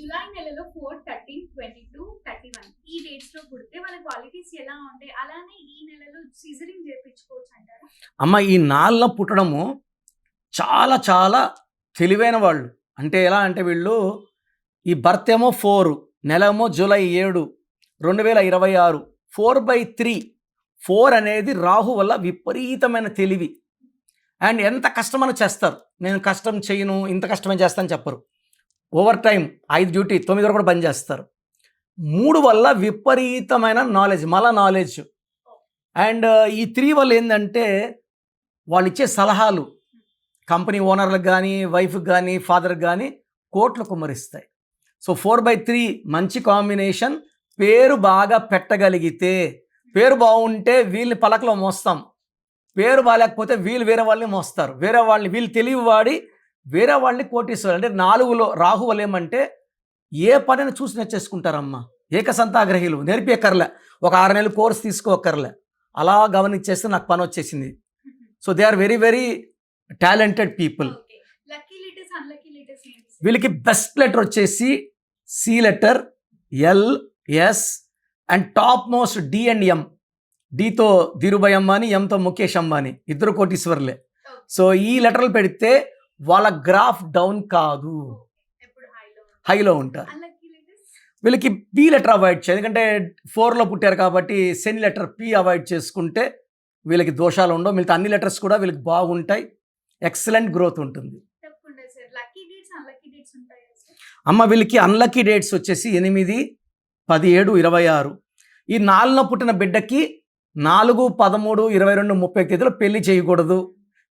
July నెలలో 4, 13, 22, 31 ఈ dates లో పుడితే వాళ్ళ క్వాలిటీస్ ఎలా ఉంటాయి? అలానే ఈ నెలలో సిజరింగ్ చేపించుకోవచ్చు అంటారా? అమ్మ ఈ నాలుగులో పుట్టడము చాలా చాలా తెలివైన వాళ్ళు. అంటే ఎలా అంటే వీళ్ళు ఈ బర్త్ ఏమో 4, నెలేమో జూలై 7, 2026, 4/3. 4 అనేది రాహు వల్ల విపరీతమైన తెలివి. అండ్ ఎంత కష్టమని చేస్తారు. నేను కష్టం చేయను, ఇంత కష్టమే చేస్తాను చెప్పరు. ఓవర్ టైం 5 డ్యూటీ 9 వరకు కూడా పని చేస్తారు. 3 వల్ల విపరీతమైన నాలెడ్జ్, నాలెడ్జ్. అండ్ ఈ 3 వల్ల ఏంటంటే వాళ్ళు ఇచ్చే సలహాలు కంపెనీ ఓనర్లకు కానీ, వైఫ్కి కానీ, ఫాదర్కి కానీ కోట్లు కుమ్మరిస్తాయి. సో 4/3 మంచి కాంబినేషన్. పేరు బాగా పెట్టగలిగితే, పేరు బాగుంటే వీళ్ళని పలకలో మోస్తాం, పేరు బాగాలేకపోతే వీళ్ళు వేరే వాళ్ళని మోస్తారు. వీళ్ళు తెలివి వాడి వేరే వాళ్ళని కోటీశ్వరు. అంటే 4లో రాహు వల్ల ఏమంటే ఏ పనిని చూసి నేర్చేసుకుంటారమ్మా. ఏకసంతాగ్రహీలు, నేర్పియక్కర్లే, ఒక 6 నెలలు కోర్స్ తీసుకోక్కర్లే, అలా గమనించేస్తే నాకు పని వచ్చేసింది. So they are very very talented people. వీళ్ళకి బెస్ట్ లెటర్ వచ్చేసి C letter, L, S and top most D and M. డితో ధీరుభాయ్ అంబానీ, ఎంతో ముఖేష్ అంబానీ, ఇద్దరు కోటీశ్వర్లే. సో ఈ లెటర్లు పెడితే వాళ్ళ గ్రాఫ్ డౌన్ కాదు, హైలో ఉంటారు. వీళ్ళకి పి లెటర్ అవాయిడ్ చేయాలి, ఎందుకంటే 4లో పుట్టారు కాబట్టి శని లెటర్ పి అవాయిడ్ చేసుకుంటే వీళ్ళకి దోషాలు ఉండవు. మిగతా అన్ని లెటర్స్ కూడా వీళ్ళకి బాగుంటాయి, ఎక్సలెంట్ గ్రోత్ ఉంటుంది. అమ్మ వీళ్ళకి అన్లక్కీ డేట్స్ వచ్చేసి 8, 17, 26. ఈ 4లో పుట్టిన బిడ్డకి 4, 13, 22, 30 తేదీలో పెళ్లి చేయకూడదు.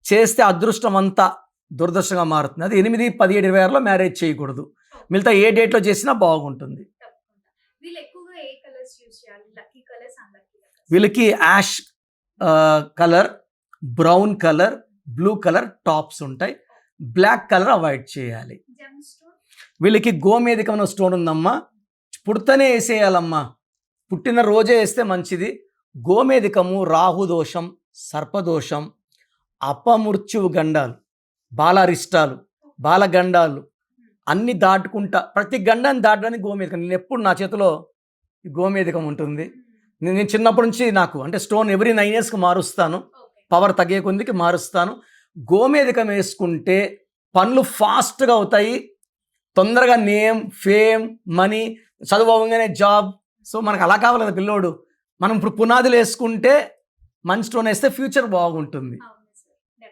చేస్తే అదృష్టం అంతా దురదృష్టంగా మారుతుంది. అది 8, 17, 26లో మ్యారేజ్ చేయకూడదు. మిగతా ఏ డేట్లో చేసినా బాగుంటుంది. వీళ్ళకి ash colour, brown colour, blue colour tops ఉంటాయి. బ్లాక్ కలర్ అవాయిడ్ చేయాలి. వీళ్ళకి గోమేధికమైన స్టోన్ ఉందమ్మా, పుడితేనే వేసేయాలమ్మా, పుట్టిన రోజే వేస్తే మంచిది. గోమేధికము రాహుదోషం, సర్పదోషం, అపమృత్యువు గండాలు, బాలారిష్టాలు, బాలగండాలు అన్నీ దాటుకుంటా, ప్రతి గండాన్ని దాటడానికి గోమేధికం. నేను ఎప్పుడు నా చేతిలో గోమేధికం ఉంటుంది. నేను చిన్నప్పటి నుంచి నాకు అంటే స్టోన్ ఎవ్రీ 9 ఇయర్స్కి మారుస్తాను, పవర్ తగ్గే కొద్దికి మారుస్తాను. గోమేధికం వేసుకుంటే పనులు ఫాస్ట్గా అవుతాయి, తొందరగా నేమ్, ఫేమ్, మనీ, చదువు అవ్వగానే జాబ్. సో మనకు అలా కావాలి కదా పిల్లోడు. మనం ఇప్పుడు పునాదులు వేసుకుంటే మంచి స్టోన్ వేస్తే ఫ్యూచర్ బాగుంటుంది.